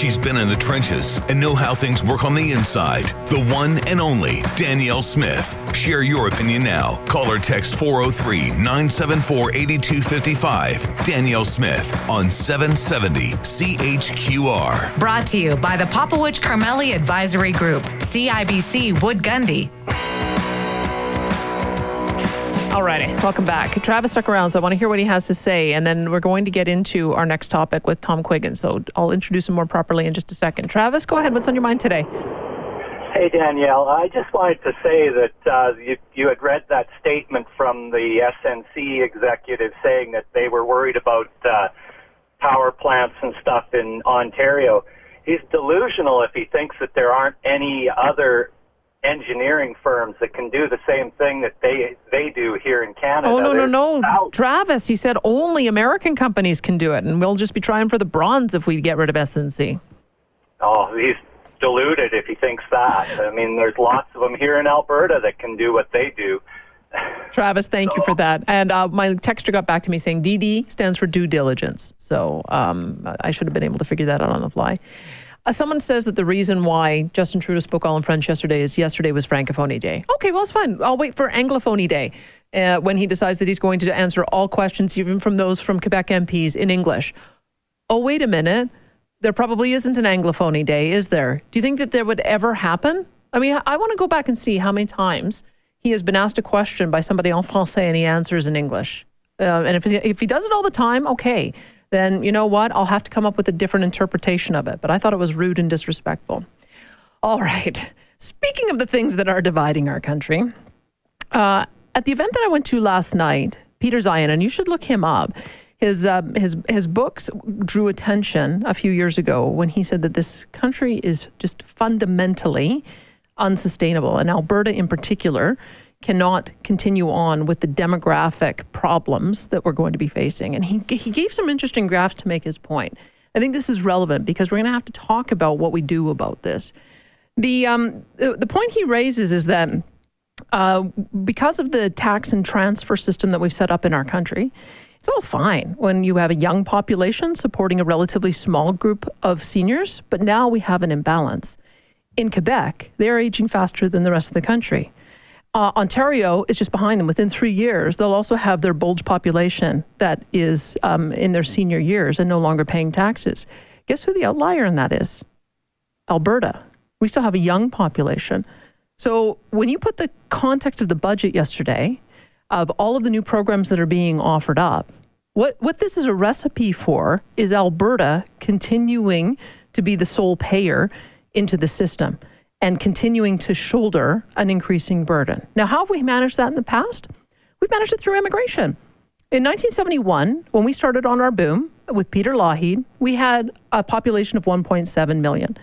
She's been in the trenches and know how things work on the inside. The one and only Danielle Smith. Share your opinion now. Call or text 403-974-8255. Danielle Smith on 770 CHQR. Brought to you by the Popowich Carmeli Advisory Group, CIBC Wood Gundy. Alrighty, welcome back. Travis stuck around, so I want to hear what he has to say, and then we're going to get into our next topic with Tom Quiggin, so I'll introduce him more properly in just a second. Travis, go ahead. What's on your mind today? Hey, Danielle. I just wanted to say that you had read that statement from the SNC executive saying that they were worried about power plants and stuff in Ontario. He's delusional if he thinks that there aren't any other engineering firms that can do the same thing that they do here in Canada. Oh, no. Travis, he said only American companies can do it, and we'll just be trying for the bronze if we get rid of SNC. Oh, he's deluded if he thinks that. I mean, there's lots of them here in Alberta that can do what they do. Travis, thank you for that. And my texter got back to me saying DD stands for due diligence. So I should have been able to figure that out on the fly. Someone says that the reason why Justin Trudeau spoke all in French yesterday is yesterday was Francophonie Day. Okay, well, it's fine. I'll wait for Anglophony Day when he decides that he's going to answer all questions, even from those from Quebec MPs, in English. Oh, wait a minute. There probably isn't an Anglophony Day, is there? Do you think that there would ever happen? I mean, I want to go back and see how many times he has been asked a question by somebody en français and he answers in English. And if he does it all the time, okay. Then you know what? I'll have to come up with a different interpretation of it. But I thought it was rude and disrespectful. All right. Speaking of the things that are dividing our country, at the event that I went to last night, Peter Zion, and you should look him up, his books drew attention a few years ago when he said that this country is just fundamentally unsustainable, and Alberta in particular cannot continue on with the demographic problems that we're going to be facing. And he gave some interesting graphs to make his point. I think this is relevant because we're going to have to talk about what we do about this. The point he raises is that because of the tax and transfer system that we've set up in our country, it's all fine when you have a young population supporting a relatively small group of seniors, but now we have an imbalance. In Quebec, they're aging faster than the rest of the country. Ontario is just behind them. Within 3 years, they'll also have their bulge population that is in their senior years and no longer paying taxes. Guess who the outlier in that is? Alberta. We still have a young population. So when you put the context of the budget yesterday, of all of the new programs that are being offered up, what this is a recipe for is Alberta continuing to be the sole payer into the system and continuing to shoulder an increasing burden. Now, how have we managed that in the past? We've managed it through immigration. In 1971, when we started on our boom with Peter Lougheed, we had a population of 1.7 million.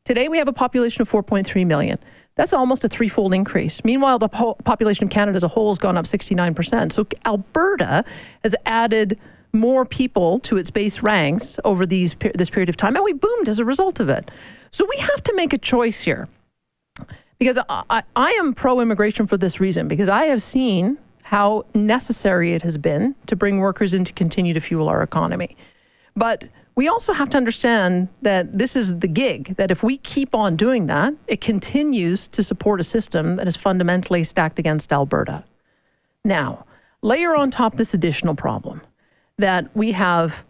Today, we have a population of 4.3 million. That's almost a threefold increase. Meanwhile, the population of Canada as a whole has gone up 69%. So Alberta has added more people to its base ranks over this period of time, and we boomed as a result of it. So we have to make a choice here, because I am pro-immigration for this reason, because I have seen how necessary it has been to bring workers in to continue to fuel our economy. But we also have to understand that this is the gig, that if we keep on doing that, it continues to support a system that is fundamentally stacked against Alberta. Now, layer on top this additional problem that we have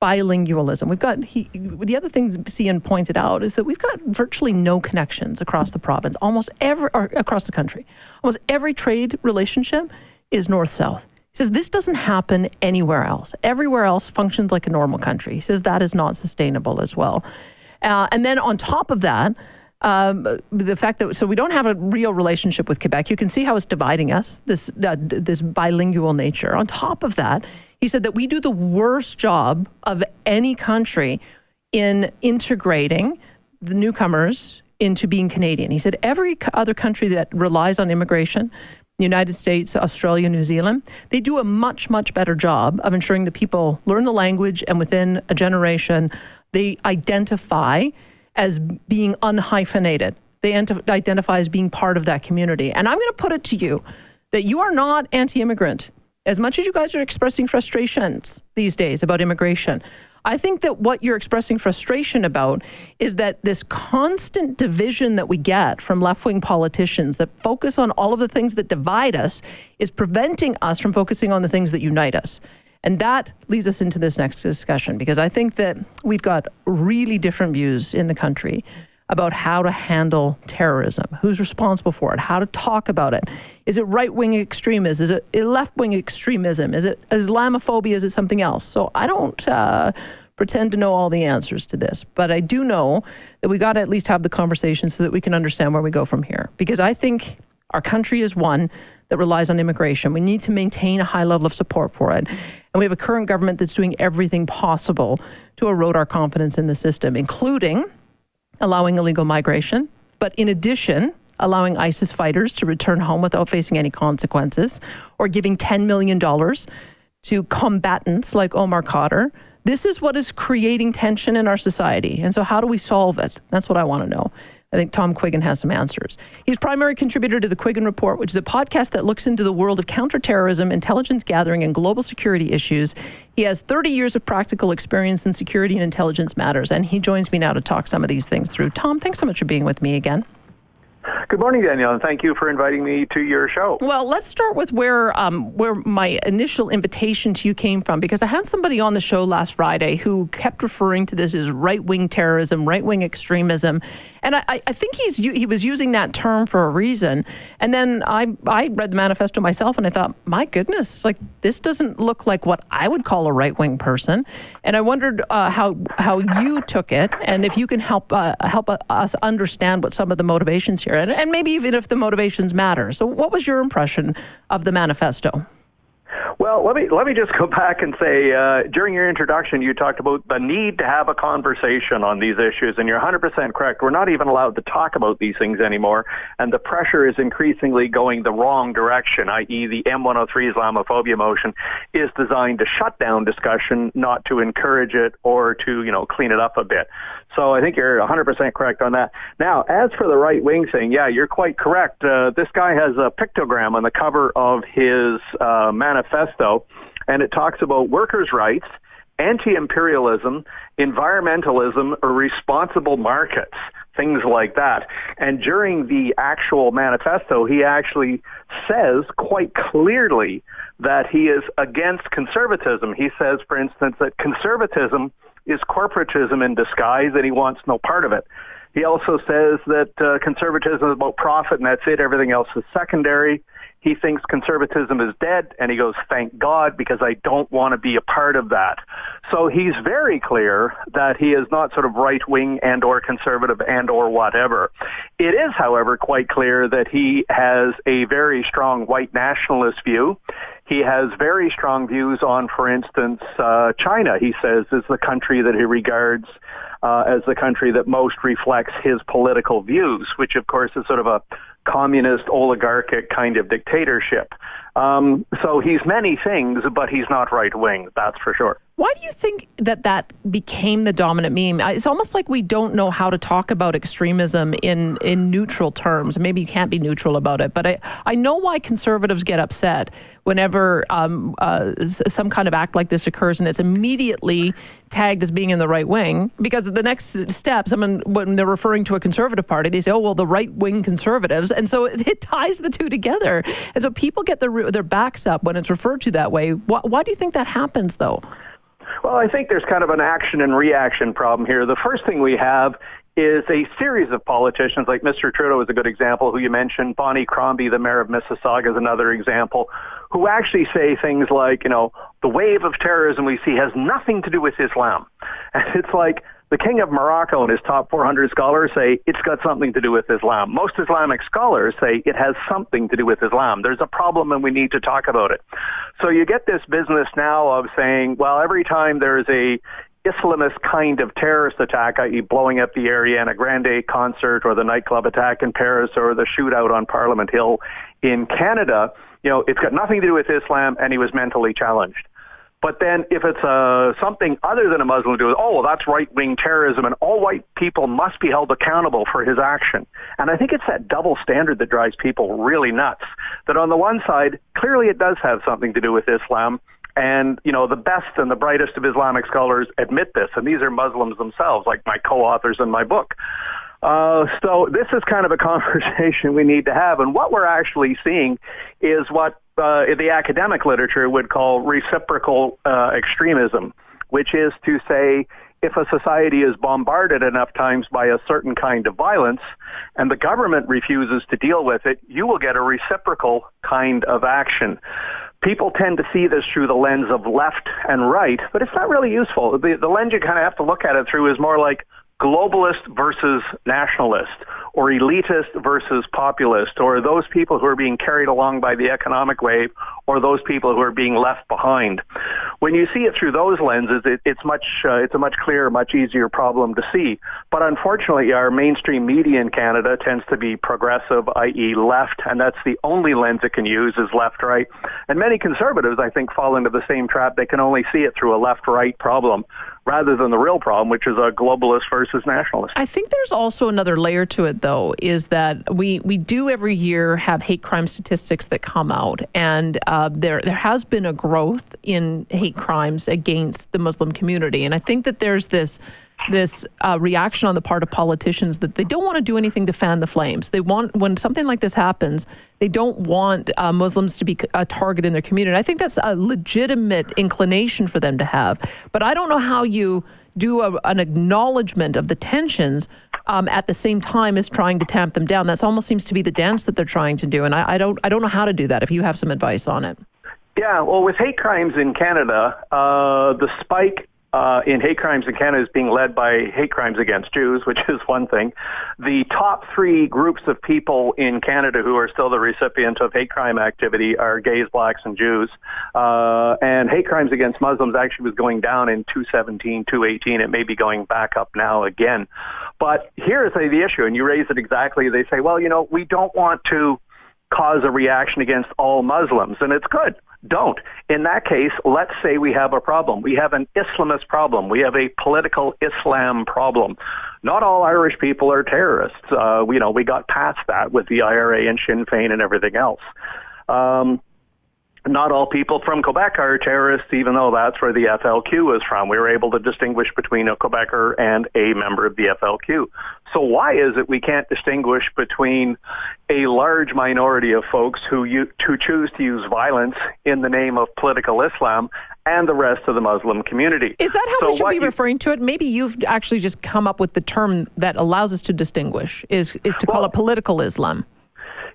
bilingualism. We've got, the other things CN pointed out is that we've got virtually no connections across the province, across the country. Almost every trade relationship is north-south. He says this doesn't happen anywhere else. Everywhere else functions like a normal country. He says that is not sustainable as well. And then on top of that, the fact that, so we don't have a real relationship with Quebec. You can see how it's dividing us, this bilingual nature. On top of that, he said that we do the worst job of any country in integrating the newcomers into being Canadian. He said every other country that relies on immigration, the United States, Australia, New Zealand, they do a much, much better job of ensuring that people learn the language, and within a generation, they identify as being unhyphenated. They identify as being part of that community. And I'm going to put it to you that you are not anti-immigrant. As much as you guys are expressing frustrations these days about immigration, I think that what you're expressing frustration about is that this constant division that we get from left-wing politicians that focus on all of the things that divide us is preventing us from focusing on the things that unite us. And that leads us into this next discussion, because I think that we've got really different views in the country about how to handle terrorism, who's responsible for it, how to talk about it. Is it right-wing extremism? Is it left-wing extremism? Is it Islamophobia? Is it something else? So I don't pretend to know all the answers to this, but I do know that we got to at least have the conversation so that we can understand where we go from here. Because I think our country is one that relies on immigration. We need to maintain a high level of support for it. And we have a current government that's doing everything possible to erode our confidence in the system, including allowing illegal migration, but in addition, allowing ISIS fighters to return home without facing any consequences, or giving $10 million to combatants like Omar Khadr. This is what is creating tension in our society. And so how do we solve it? That's what I want to know. I think Tom Quiggin has some answers. He's primary contributor to the Quiggin Report, which is a podcast that looks into the world of counterterrorism, intelligence gathering, and global security issues. He has 30 years of practical experience in security and intelligence matters, and he joins me now to talk some of these things through. Tom, thanks so much for being with me again. Good morning, Danielle, and thank you for inviting me to your show. Well, let's start with where my initial invitation to you came from, because I had somebody on the show last Friday who kept referring to this as right-wing terrorism, right-wing extremism, and I think he was using that term for a reason. And then I read the manifesto myself, and I thought, my goodness, like this doesn't look like what I would call a right-wing person. And I wondered how you took it, and if you can help us understand what some of the motivations here. And maybe even if the motivations matter. So what was your impression of the manifesto? Well, let me just go back and say, during your introduction, you talked about the need to have a conversation on these issues, and you're 100% correct. We're not even allowed to talk about these things anymore, and the pressure is increasingly going the wrong direction, i.e. the M103 Islamophobia motion is designed to shut down discussion, not to encourage it or to, clean it up a bit. So I think you're 100% correct on that. Now, as for the right-wing thing, yeah, you're quite correct. This guy has a pictogram on the cover of his manifesto, and it talks about workers' rights, anti-imperialism, environmentalism, or responsible markets, things like that. And during the actual manifesto, he actually says quite clearly that he is against conservatism. He says, for instance, that conservatism is corporatism in disguise, and he wants no part of it. He also says that conservatism is about profit, and that's it. Everything else is secondary. He thinks conservatism is dead, and he goes, thank God, because I don't want to be a part of that. So he's very clear that he is not sort of right-wing and or conservative and or whatever. It is, however, quite clear that he has a very strong white nationalist view. He has very strong views on, for instance, China, he says, is the country that he regards as the country that most reflects his political views, which, of course, is sort of a communist, oligarchic kind of dictatorship. So he's many things, but he's not right-wing, that's for sure. Why do you think that became the dominant meme? It's almost like we don't know how to talk about extremism in neutral terms. Maybe you can't be neutral about it, but I know why conservatives get upset whenever some kind of act like this occurs, and it's immediately tagged as being in the right wing, because the next step, when they're referring to a conservative party, they say, oh, well, the right-wing conservatives, and so it ties the two together. And so people get their backs up when it's referred to that way. Why do you think that happens, though? Well, I think there's kind of an action and reaction problem here. The first thing we have is a series of politicians, like Mr. Trudeau is a good example, who you mentioned. Bonnie Crombie, the mayor of Mississauga, is another example, who actually say things like, the wave of terrorism we see has nothing to do with Islam. And it's like, the King of Morocco and his top 400 scholars say it's got something to do with Islam. Most Islamic scholars say it has something to do with Islam. There's a problem and we need to talk about it. So you get this business now of saying, well, every time there's a Islamist kind of terrorist attack, i.e. blowing up the Ariana Grande concert or the nightclub attack in Paris or the shootout on Parliament Hill in Canada, it's got nothing to do with Islam and he was mentally challenged. But then if it's something other than a Muslim do, that's right-wing terrorism and all white people must be held accountable for his action. And I think it's that double standard that drives people really nuts. That on the one side, clearly it does have something to do with Islam, And, the best and the brightest of Islamic scholars admit this, and these are Muslims themselves, like my co-authors in my book. So this is kind of a conversation we need to have. And what we're actually seeing is what the academic literature would call reciprocal extremism, which is to say, if a society is bombarded enough times by a certain kind of violence and the government refuses to deal with it, you will get a reciprocal kind of action. People tend to see this through the lens of left and right, but it's not really useful. The lens you kind of have to look at it through is more like globalist versus nationalist, or elitist versus populist, or those people who are being carried along by the economic wave, or those people who are being left behind. When you see it through those lenses, it's a much clearer, much easier problem to see. But unfortunately, our mainstream media in Canada tends to be progressive, i.e. left, and that's the only lens it can use is left-right. And many conservatives, I think, fall into the same trap. They can only see it through a left-right problem, rather than the real problem, which is a globalist versus nationalist. I think there's also another layer to it, though, is that we do every year have hate crime statistics that come out, and there has been a growth in hate crimes against the Muslim community. And I think that there's this reaction on the part of politicians that they don't want to do anything to fan the flames. They want, when something like this happens, they don't want Muslims to be a target in their community. I think that's a legitimate inclination for them to have. But I don't know how you do an acknowledgement of the tensions at the same time as trying to tamp them down. That almost seems to be the dance that they're trying to do. And I don't know how to do that, if you have some advice on it. Yeah, well, with hate crimes in Canada, the spike in hate crimes in Canada is being led by hate crimes against Jews, which is one thing. The top three groups of people in Canada who are still the recipient of hate crime activity are gays, blacks, and Jews. And hate crimes against Muslims actually was going down in 2017, 2018. It may be going back up now again. But here's the issue, and you raise it exactly. They say, well, we don't want to cause a reaction against all Muslims, and it's good. Don't. In that case, let's say we have a problem. We have an Islamist problem. We have a political Islam problem. Not all Irish people are terrorists. We got past that with the IRA and Sinn Féin and everything else. Not all people from Quebec are terrorists, even though that's where the FLQ is from. We were able to distinguish between a Quebecer and a member of the FLQ. So why is it we can't distinguish between a large minority of folks who choose to use violence in the name of political Islam and the rest of the Muslim community? Is that how we should be referring to it? Maybe you've actually just come up with the term that allows us to distinguish, is to call it political Islam.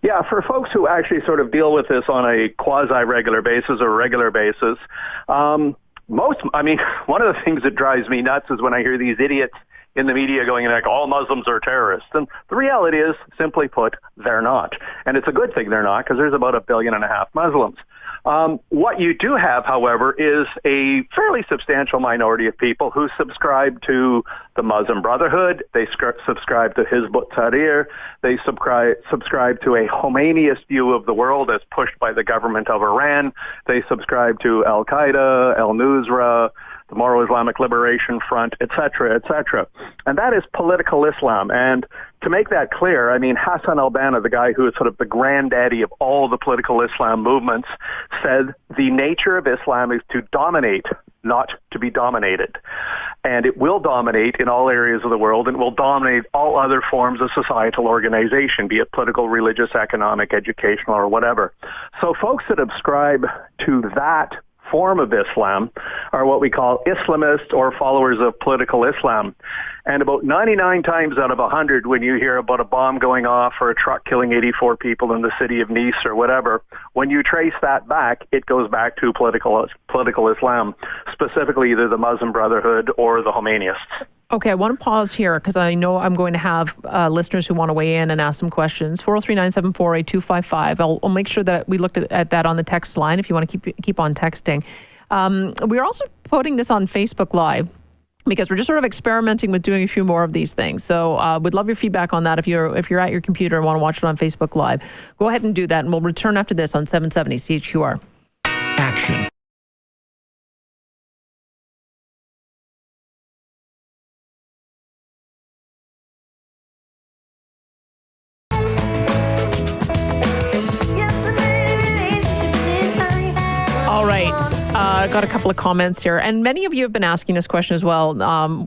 Yeah, for folks who actually sort of deal with this on a quasi-regular basis or regular basis, one of the things that drives me nuts is when I hear these idiots in the media going like, all Muslims are terrorists. And the reality is, simply put, they're not. And it's a good thing they're not, because there's about 1.5 billion Muslims. What you do have, however, is a fairly substantial minority of people who subscribe to the Muslim Brotherhood. They subscribe to Hizb ut-Tahrir. They subscribe to a Khomeiniist view of the world as pushed by the government of Iran. They subscribe to Al-Qaeda, Al-Nusra, the Moro Islamic Liberation Front, etc., etc. And that is political Islam. And to make that clear, Hassan al-Banna, the guy who is sort of the granddaddy of all the political Islam movements, said the nature of Islam is to dominate, not to be dominated. And it will dominate in all areas of the world, and will dominate all other forms of societal organization, be it political, religious, economic, educational, or whatever. So folks that ascribe to that form of Islam are what we call Islamists or followers of political Islam. And about 99 times out of 100, when you hear about a bomb going off or a truck killing 84 people in the city of Nice or whatever, when you trace that back, it goes back to political Islam, specifically either the Muslim Brotherhood or the Khomeinists. Okay, I want to pause here because I know I'm going to have listeners who want to weigh in and ask some questions. 403-974-8255. I'll make sure that we looked at that on the text line if you want to keep on texting. We're also putting this on Facebook Live, because we're just sort of experimenting with doing a few more of these things. So we'd love your feedback on that. If you're at your computer and want to watch it on Facebook Live, go ahead and do that. And we'll return after this on 770 CHQR. Action. All right. Got a couple of comments here, and many of you have been asking this question as well.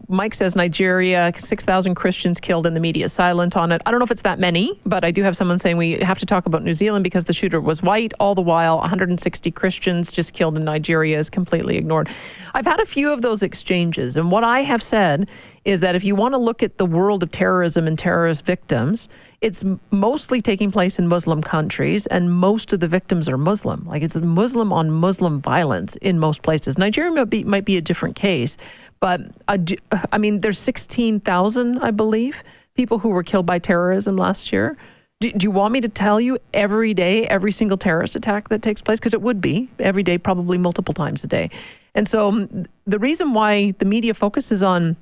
Mike says Nigeria, 6,000 Christians killed, and the media is silent on it. I don't know if it's that many, but I do have someone saying we have to talk about New Zealand because the shooter was white. All the while, 160 Christians just killed in Nigeria is completely ignored. I've had a few of those exchanges, and what I have said is that if you want to look at the world of terrorism and terrorist victims, it's mostly taking place in Muslim countries, and most of the victims are Muslim. Like, it's Muslim on Muslim violence in most places. Nigeria might be a different case, but I mean, there's 16,000, I believe, people who were killed by terrorism last year. Do you want me to tell you every day, every single terrorist attack that takes place? Because it would be every day, probably multiple times a day. And so the reason why the media focuses on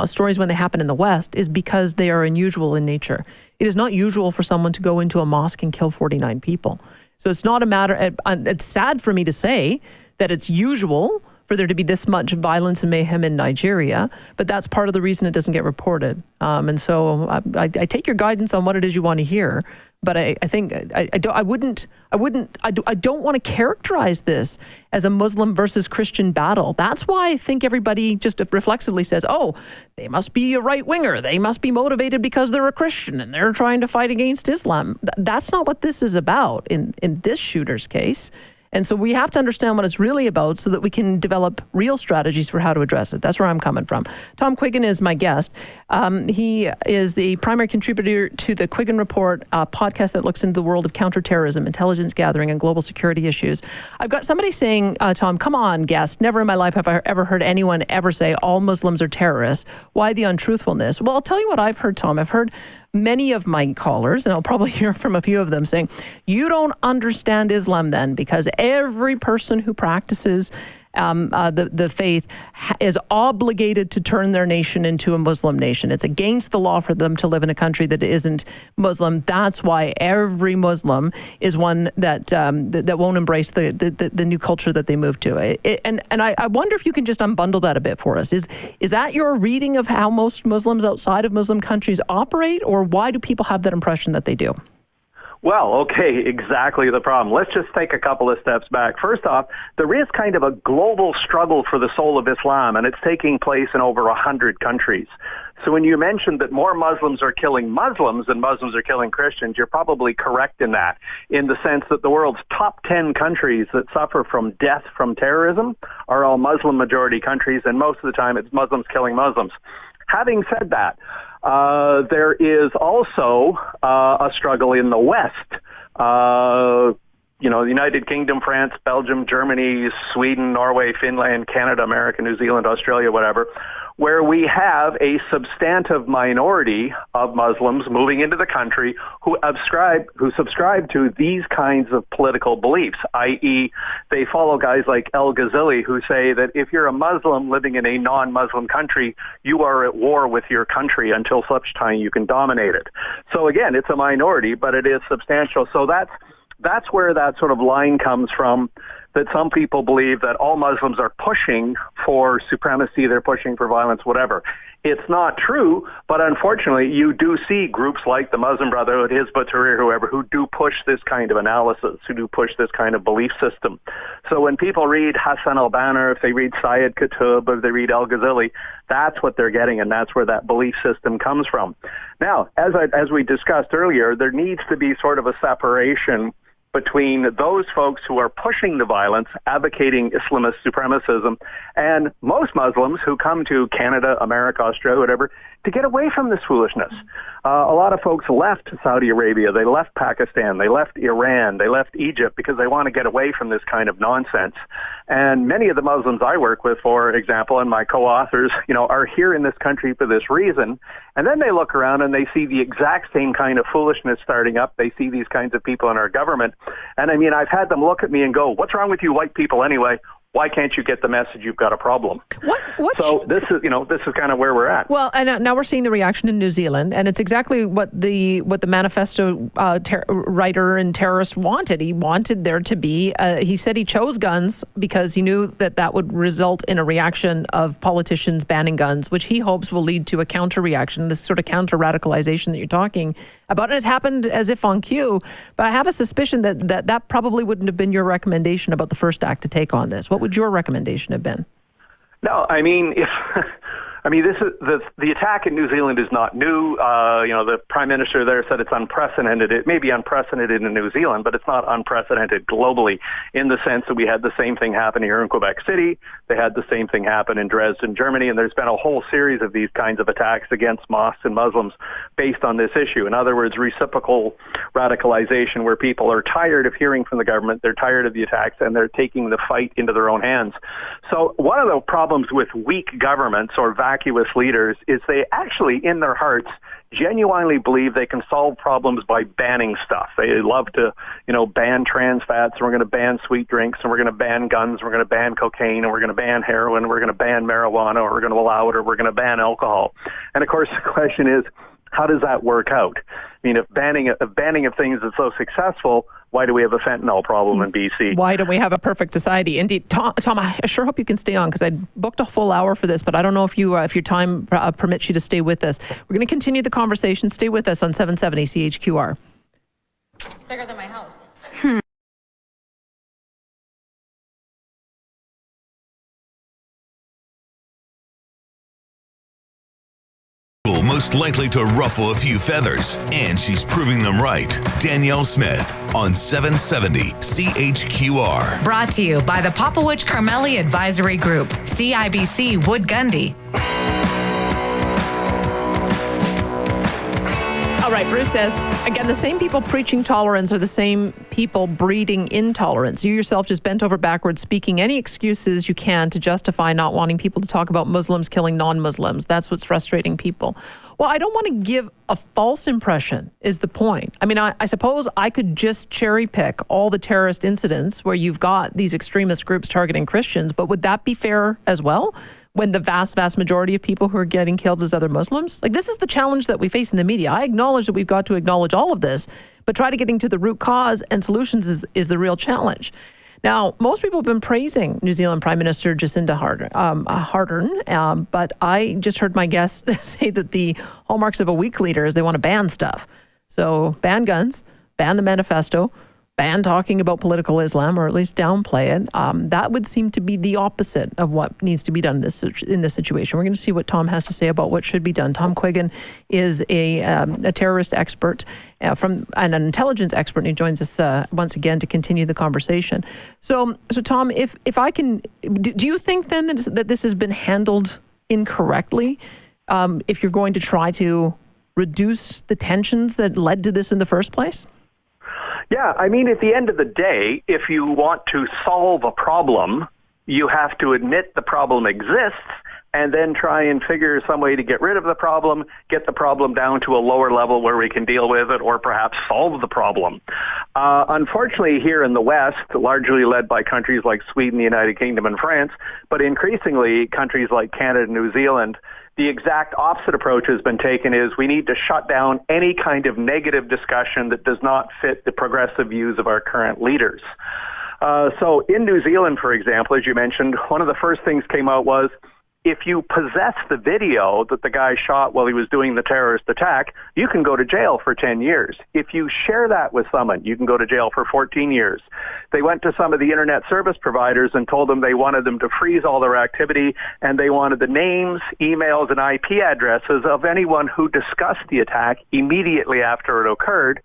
stories when they happen in the West is because they are unusual in nature. It is not usual for someone to go into a mosque and kill 49 people. So it's not a matter, it's sad for me to say that it's usual for there to be this much violence and mayhem in Nigeria, but that's part of the reason it doesn't get reported. And so I take your guidance on what it is you want to hear, but I think I don't want to characterize this as a Muslim versus Christian battle. That's why I think everybody just reflexively says, oh, they must be a right winger. They must be motivated because they're a Christian and they're trying to fight against Islam. That's not what this is about in this shooter's case. And so we have to understand what it's really about so that we can develop real strategies for how to address it. That's where I'm coming from. Tom Quiggin is my guest. He is the primary contributor to the Quiggin Report, a podcast that looks into the world of counterterrorism, intelligence gathering, and global security issues. I've got somebody saying, Tom, come on, guest. Never in my life have I ever heard anyone ever say all Muslims are terrorists. Why the untruthfulness? Well, I'll tell you what I've heard, Tom. I've heard many of my callers, and I'll probably hear from a few of them saying, you don't understand Islam then, because every person who practices the faith is obligated to turn their nation into a Muslim nation. It's against the law for them to live in a country that isn't Muslim. That's why every Muslim is one that won't embrace the new culture that they move to. And I wonder if you can just unbundle that a bit for us. Is that your reading of how most Muslims outside of Muslim countries operate, or why do people have that impression that they do? Well, okay, exactly the problem. Let's just take a couple of steps back. First off, there is kind of a global struggle for the soul of Islam, and it's taking place in over 100 countries. So when you mentioned that more Muslims are killing Muslims than Muslims are killing Christians, you're probably correct in that, in the sense that the world's top 10 countries that suffer from death from terrorism are all Muslim-majority countries, and most of the time it's Muslims killing Muslims. Having said that, there is also a struggle in the West. The United Kingdom, France, Belgium, Germany, Sweden, Norway, Finland, Canada, America, New Zealand, Australia, whatever, where we have a substantive minority of Muslims moving into the country who subscribe to these kinds of political beliefs, i.e., they follow guys like El-Ghazali who say that if you're a Muslim living in a non-Muslim country, you are at war with your country until such time you can dominate it. So again, it's a minority, but it is substantial. So that's where that sort of line comes from, that some people believe that all Muslims are pushing for supremacy, they're pushing for violence, whatever. It's not true, but unfortunately, you do see groups like the Muslim Brotherhood, Hizb ut-Tahrir, whoever, who do push this kind of analysis, who do push this kind of belief system. So when people read Hassan al-Banna, if they read Syed Qutb, or if they read El-Ghazali, that's what they're getting, and that's where that belief system comes from. Now, as we discussed earlier, there needs to be sort of a separation between those folks who are pushing the violence, advocating Islamist supremacism, and most Muslims who come to Canada, America, Australia, whatever, to get away from this foolishness. A lot of folks left Saudi Arabia, they left Pakistan, they left Iran, they left Egypt because they want to get away from this kind of nonsense. And many of the Muslims I work with, for example, and my co-authors, are here in this country for this reason. And then they look around and they see the exact same kind of foolishness starting up. They see these kinds of people in our government. And I mean, I've had them look at me and go, what's wrong with you white people anyway? Why can't you get the message you've got a problem? So this is kind of where we're at. Well, and now we're seeing the reaction in New Zealand, and it's exactly what the manifesto writer and terrorist wanted. He wanted there to be. He said he chose guns because he knew that would result in a reaction of politicians banning guns, which he hopes will lead to a counter reaction. This sort of counter radicalization that you're talking about. It has happened as if on cue, but I have a suspicion that probably wouldn't have been your recommendation about the first act to take on this. What would your recommendation have been? No, I mean, this is the attack in New Zealand is not new. The Prime Minister there said it's unprecedented. It may be unprecedented in New Zealand, but it's not unprecedented globally in the sense that we had the same thing happen here in Quebec City. They had the same thing happen in Dresden, Germany, and there's been a whole series of these kinds of attacks against mosques and Muslims based on this issue. In other words, reciprocal radicalization, where people are tired of hearing from the government, they're tired of the attacks, and they're taking the fight into their own hands. So one of the problems with weak governments or vacuous leaders is they actually, in their hearts, genuinely believe they can solve problems by banning stuff. They love to, ban trans fats, and we're going to ban sweet drinks, and we're going to ban guns, and we're going to ban cocaine, and we're going to ban heroin, we're going to ban marijuana, or we're going to allow it, or we're going to ban alcohol. And of course, the question is, how does that work out? I mean, if banning of things is so successful, why do we have a fentanyl problem in BC? Why don't we have a perfect society? Indeed. Tom, I sure hope you can stay on because I booked a full hour for this, but I don't know if your time permits you to stay with us. We're going to continue the conversation. Stay with us on 770 CHQR. It's bigger than my house. Most likely to ruffle a few feathers, and she's proving them right. Danielle Smith on 770 CHQR. Brought to you by the Popowich Carmeli Advisory Group, CIBC Wood Gundy. All right, Bruce says, again, the same people preaching tolerance are the same people breeding intolerance. You yourself just bent over backwards, speaking any excuses you can to justify not wanting people to talk about Muslims killing non-Muslims. That's what's frustrating people. Well, I don't want to give a false impression, is the point. I mean, I suppose I could just cherry pick all the terrorist incidents where you've got these extremist groups targeting Christians, but would that be fair as well? When the vast majority of people who are getting killed is other Muslims? Like, this is the challenge that we face in the media. I acknowledge that we've got to acknowledge all of this, but try to getting to the root cause and solutions is the real challenge. Now, most people have been praising New Zealand Prime Minister Jacinda Ardern, but I just heard my guests say that the hallmarks of a weak leader is they want to ban stuff. So ban guns, ban the manifesto, ban talking about political Islam, or at least downplay it. That would seem to be the opposite of what needs to be done in this situation. We're going to see what Tom has to say about what should be done. Tom Quiggin is a terrorist expert from an intelligence expert, and he joins us once again to continue the conversation. So Tom, if I can, do you think then that this has been handled incorrectly? If you're going to try to reduce the tensions that led to this in the first place? Yeah, I mean, at the end of the day, if you want to solve a problem, you have to admit the problem exists and then try and figure some way to get rid of the problem, get the problem down to a lower level where we can deal with it, or perhaps solve the problem. Unfortunately, here in the West, largely led by countries like Sweden, the United Kingdom, and France, but increasingly countries like Canada and New Zealand, the exact opposite approach has been taken is we need to shut down any kind of negative discussion that does not fit the progressive views of our current leaders. So in New Zealand, for example, as you mentioned, one of the first things came out was if you possess the video that the guy shot while he was doing the terrorist attack, you can go to jail for 10 years. If you share that with someone, you can go to jail for 14 years. They went to some of the internet service providers and told them they wanted them to freeze all their activity, and they wanted the names, emails, and IP addresses of anyone who discussed the attack immediately after it occurred.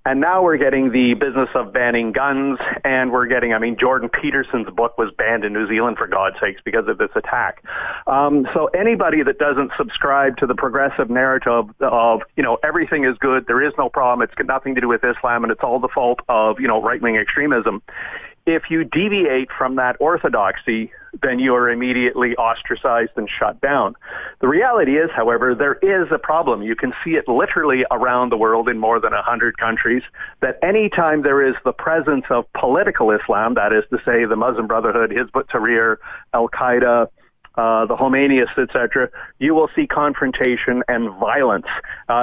And now we're getting the business of banning guns, and we're getting, Jordan Peterson's book was banned in New Zealand, for God's sakes, because of this attack. So anybody that doesn't subscribe to the progressive narrative of, everything is good, there is no problem, it's got nothing to do with Islam, and it's all the fault of, right-wing extremism, if you deviate from that orthodoxy, then you are immediately ostracized and shut down. The reality is, however, there is a problem. You can see it literally around the world in more than 100 countries, that any time there is the presence of political Islam, that is to say the Muslim Brotherhood, Hizb ut-Tahrir, Al-Qaeda, the Khomeinists, etc., you will see confrontation and violence.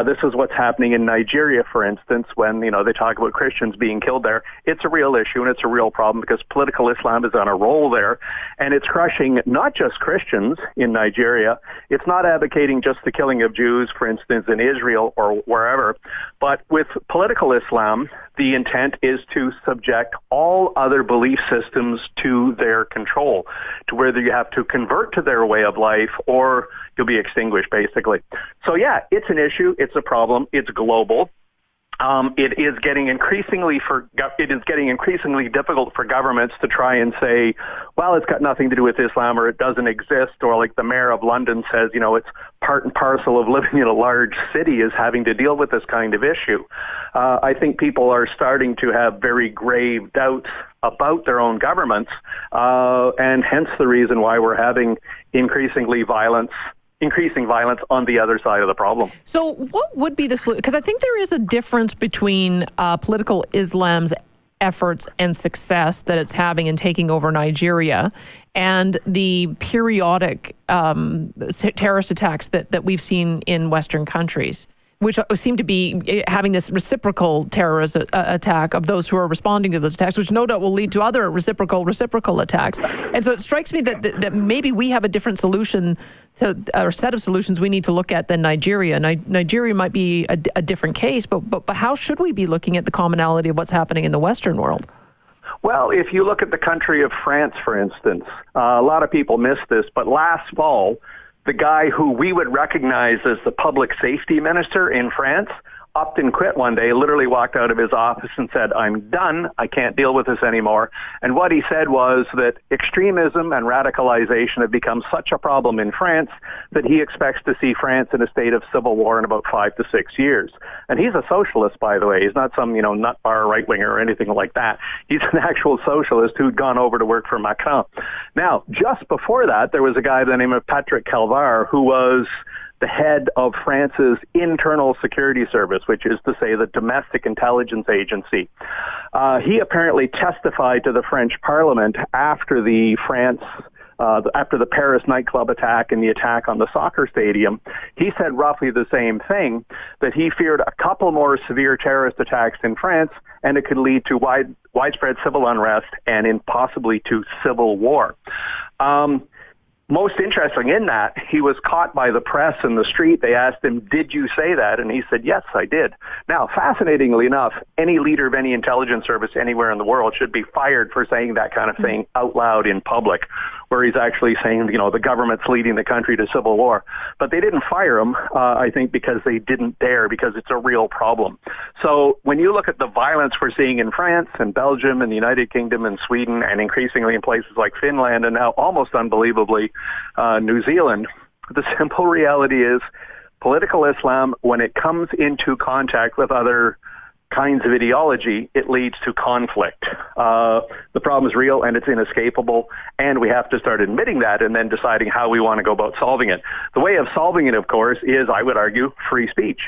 This is what's happening in Nigeria, for instance, when they talk about Christians being killed there. It's a real issue and it's a real problem because political Islam is on a roll there, and it's crushing not just Christians in Nigeria. It's not advocating just the killing of Jews, for instance, in Israel or wherever, but with political Islam, the intent is to subject all other belief systems to their control, to whether you have to convert to their way of life or you'll be extinguished, basically. So yeah, it's an issue, it's a problem, it's global. It is getting increasingly difficult for governments to try and say, well, it's got nothing to do with Islam or it doesn't exist, or like the mayor of London says, it's part and parcel of living in a large city is having to deal with this kind of issue. I think people are starting to have very grave doubts about their own governments, and hence the reason why we're having increasing violence on the other side of the problem. So what would be the solution? Because I think there is a difference between political Islam's efforts and success that it's having in taking over Nigeria and the periodic terrorist attacks that we've seen in Western countries, which seem to be having this reciprocal terrorist attack of those who are responding to those attacks, which no doubt will lead to other reciprocal attacks. And so it strikes me that maybe we have a different solution or set of solutions we need to look at than Nigeria. Nigeria might be a different case, but how should we be looking at the commonality of what's happening in the Western world? Well, if you look at the country of France, for instance, a lot of people miss this, but last fall, the guy who we would recognize as the public safety minister in France upped and quit one day, literally walked out of his office and said, I'm done, I can't deal with this anymore. And what he said was that extremism and radicalization have become such a problem in France that he expects to see France in a state of civil war in about 5 to 6 years. And he's a socialist, by the way. He's not some, nut bar right-winger or anything like that. He's an actual socialist who'd gone over to work for Macron. Now, just before that, there was a guy by the name of Patrick Calvar who was the head of France's internal security service, which is to say the domestic intelligence agency. He apparently testified to the French Parliament after the Paris nightclub attack and the attack on the soccer stadium. He said roughly the same thing, that he feared a couple more severe terrorist attacks in France, and it could lead to widespread civil unrest and possibly to civil war. Most interesting in that, he was caught by the press in the street. They asked him, did you say that? And he said, yes, I did. Now, fascinatingly enough, any leader of any intelligence service anywhere in the world should be fired for saying that kind of thing out loud in public, where he's actually saying, the government's leading the country to civil war. But they didn't fire him, I think, because they didn't dare, because it's a real problem. So when you look at the violence we're seeing in France and Belgium and the United Kingdom and Sweden and increasingly in places like Finland and now almost unbelievably New Zealand, the simple reality is political Islam, when it comes into contact with other kinds of ideology, it leads to conflict. The problem is real and it's inescapable, and we have to start admitting that and then deciding how we want to go about solving it. The way of solving it, of course, is, I would argue, free speech.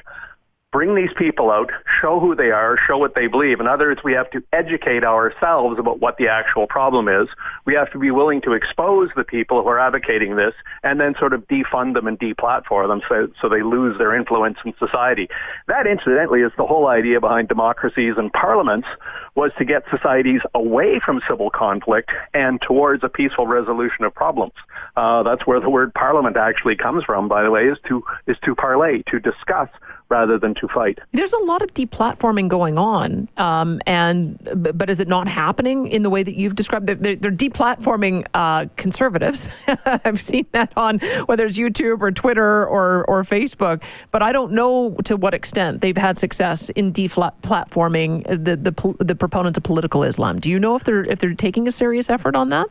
Bring these people out, show who they are, show what they believe. In other words, we have to educate ourselves about what the actual problem is. We have to be willing to expose the people who are advocating this and then sort of defund them and deplatform them so they lose their influence in society. That, incidentally, is the whole idea behind democracies and parliaments, was to get societies away from civil conflict and towards a peaceful resolution of problems. That's where the word parliament actually comes from, by the way, is to parley, to discuss, rather than to fight. There's a lot of deplatforming going on, but is it not happening in the way that you've described? They're deplatforming conservatives. I've seen that on whether it's YouTube or Twitter or Facebook, but I don't know to what extent they've had success in deplatforming the proponents of political Islam. Do you know if they're taking a serious effort on that?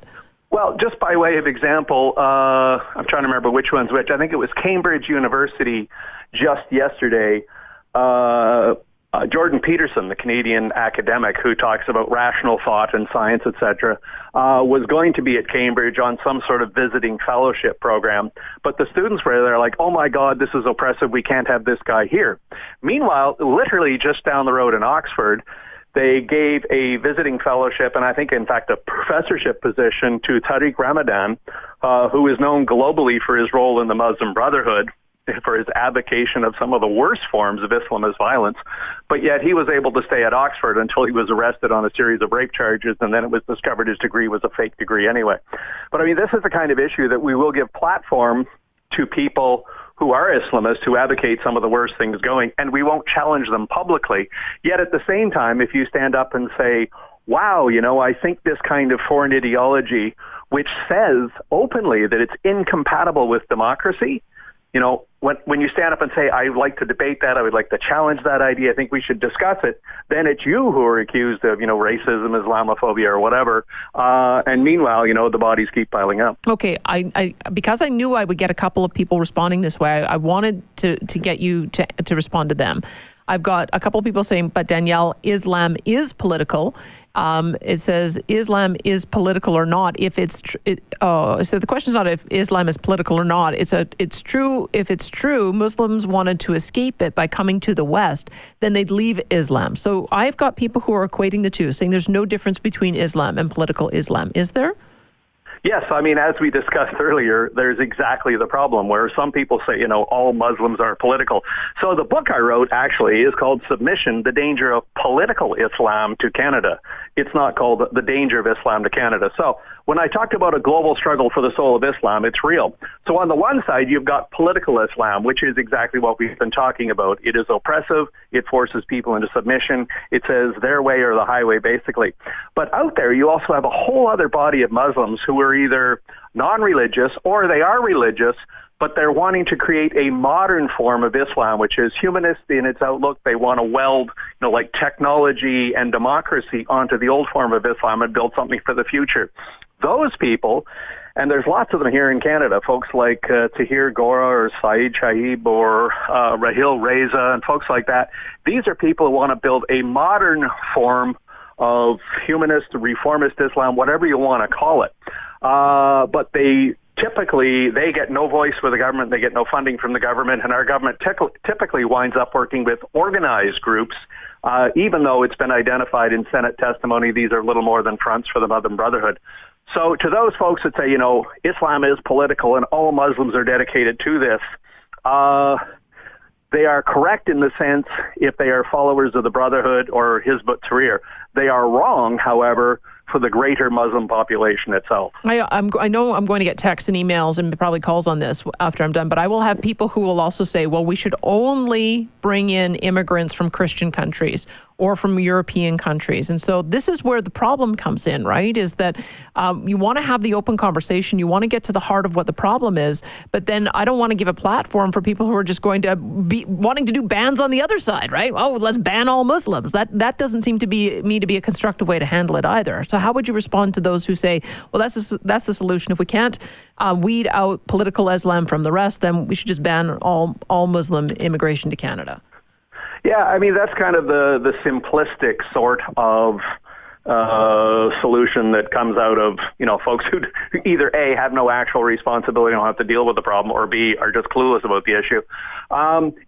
Well, just by way of example, I'm trying to remember which one's which. I think it was Cambridge University just yesterday Jordan Peterson, the Canadian academic who talks about rational thought and science, etc., was going to be at Cambridge on some sort of visiting fellowship program. But the students were there like, oh my God, this is oppressive. We can't have this guy here. Meanwhile, literally just down the road in Oxford, they gave a visiting fellowship and I think, in fact, a professorship position to Tariq Ramadan, who is known globally for his role in the Muslim Brotherhood, for his advocation of some of the worst forms of Islamist violence, but yet he was able to stay at Oxford until he was arrested on a series of rape charges, and then it was discovered his degree was a fake degree anyway. But I mean, this is the kind of issue that we will give platform to people who are Islamists, who advocate some of the worst things going, and we won't challenge them publicly. Yet at the same time, if you stand up and say, wow, I think this kind of foreign ideology, which says openly that it's incompatible with democracy, when you stand up and say, I would like to debate that, I would like to challenge that idea, I think we should discuss it, then it's you who are accused of, racism, Islamophobia, or whatever. And meanwhile, the bodies keep piling up. Okay, I because I knew I would get a couple of people responding this way, I wanted to get you to respond to them. I've got a couple of people saying, but Danielle, Islam is political. It says Islam is political or not. If it's so the question is not if Islam is political or not. It's true. If it's true, Muslims wanted to escape it by coming to the West, then they'd leave Islam. So I've got people who are equating the two, saying there's no difference between Islam and political Islam. Is there? Yes, I mean, as we discussed earlier, there's exactly the problem where some people say, all Muslims are political. So the book I wrote actually is called Submission, the Danger of Political Islam to Canada. It's not called The Danger of Islam to Canada. So when I talked about a global struggle for the soul of Islam, it's real. So on the one side, you've got political Islam, which is exactly what we've been talking about. It is oppressive. It forces people into submission. It says their way or the highway, basically. But out there, you also have a whole other body of Muslims who are either non-religious or they are religious, but they're wanting to create a modern form of Islam, which is humanist in its outlook. They want to weld, like technology and democracy onto the old form of Islam and build something for the future. Those people, and there's lots of them here in Canada, folks like Tahir Gora or Saeed Shahib or Rahil Reza and folks like that. These are people who want to build a modern form of humanist, reformist Islam, whatever you want to call it. But they get no voice with the government, they get no funding from the government, and our government typically winds up working with organized groups, even though it's been identified in Senate testimony these are little more than fronts for the Muslim Brotherhood. So to those folks that say, Islam is political and all Muslims are dedicated to this, they are correct in the sense if they are followers of the Brotherhood or Hizb ut-Tahrir. They are wrong, however, for the greater Muslim population itself. I know I'm going to get texts and emails and probably calls on this after I'm done, but I will have people who will also say, well, we should only bring in immigrants from Christian countries or from European countries. And so this is where the problem comes in, right? Is that you want to have the open conversation. You want to get to the heart of what the problem is. But then I don't want to give a platform for people who are just going to be wanting to do bans on the other side, right? Oh, let's ban all Muslims. That doesn't seem to be a constructive way to handle it either. So how would you respond to those who say, well, that's the solution. If we can't weed out political Islam from the rest, then we should just ban all Muslim immigration to Canada? Yeah, I mean, that's kind of the simplistic sort of solution that comes out of, folks who either A, have no actual responsibility, don't have to deal with the problem, or B, are just clueless about the issue.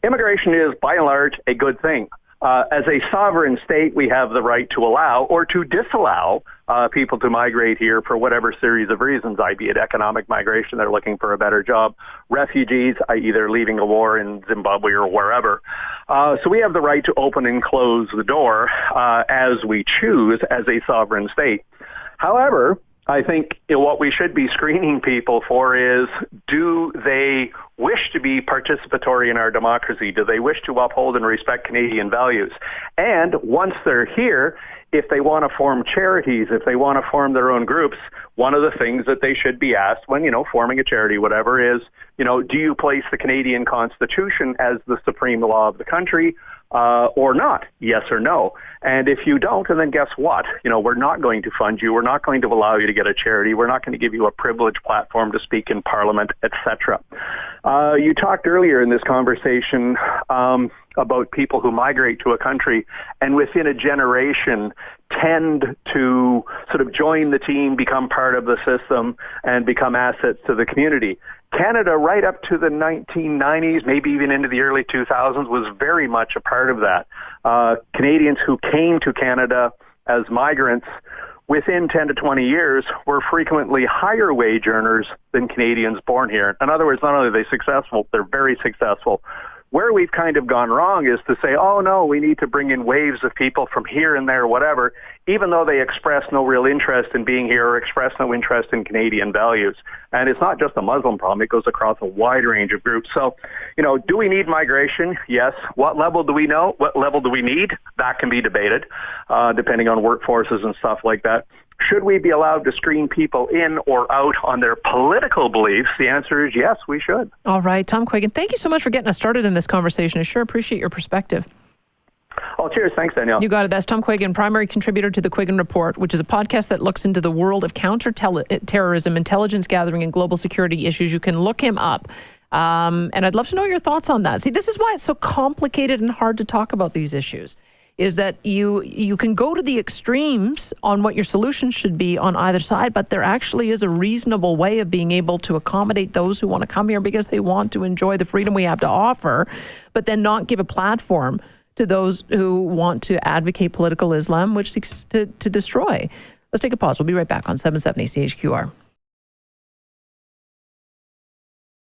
Immigration is, by and large, a good thing. As a sovereign state, we have the right to allow or to disallow people to migrate here for whatever series of reasons, be it economic migration, they're looking for a better job, refugees, i.e. they're leaving a war in Zimbabwe or wherever. So we have the right to open and close the door as we choose as a sovereign state. However, I think what we should be screening people for is, do they wish to be participatory in our democracy? Do they wish to uphold and respect Canadian values? And once they're here, if they want to form charities, if they want to form their own groups, one of the things that they should be asked when, forming a charity, whatever, is, do you place the Canadian Constitution as the supreme law of the country? Or not, yes or no. And if you don't, and then guess what? We're not going to fund you. We're not going to allow you to get a charity. We're not going to give you a privileged platform to speak in Parliament, etc. You talked earlier in this conversation about people who migrate to a country and within a generation tend to sort of join the team, become part of the system, and become assets to the community. Canada, right up to the 1990s, maybe even into the early 2000s, was very much a part of that. Canadians who came to Canada as migrants within 10 to 20 years were frequently higher wage earners than Canadians born here. In other words, not only are they successful, they're very successful. Where we've kind of gone wrong is to say, oh, no, we need to bring in waves of people from here and there, whatever, even though they express no real interest in being here or express no interest in Canadian values. And it's not just a Muslim problem. It goes across a wide range of groups. So, do we need migration? Yes. What level do we know? What level do we need? That can be debated, depending on workforces and stuff like that. Should we be allowed to screen people in or out on their political beliefs? The answer is yes, we should. All right. Tom Quiggin, thank you so much for getting us started in this conversation. I sure appreciate your perspective. Oh, cheers. Thanks, Danielle. You got it. That's Tom Quiggin, primary contributor to the Quiggin Report, which is a podcast that looks into the world of counter-terrorism, intelligence gathering, and global security issues. You can look him up. And I'd love to know your thoughts on that. See, this is why it's so complicated and hard to talk about these issues, is that you can go to the extremes on what your solution should be on either side, but there actually is a reasonable way of being able to accommodate those who want to come here because they want to enjoy the freedom we have to offer, but then not give a platform to those who want to advocate political Islam, which seeks to destroy. Let's take a pause. We'll be right back on 770 CHQR.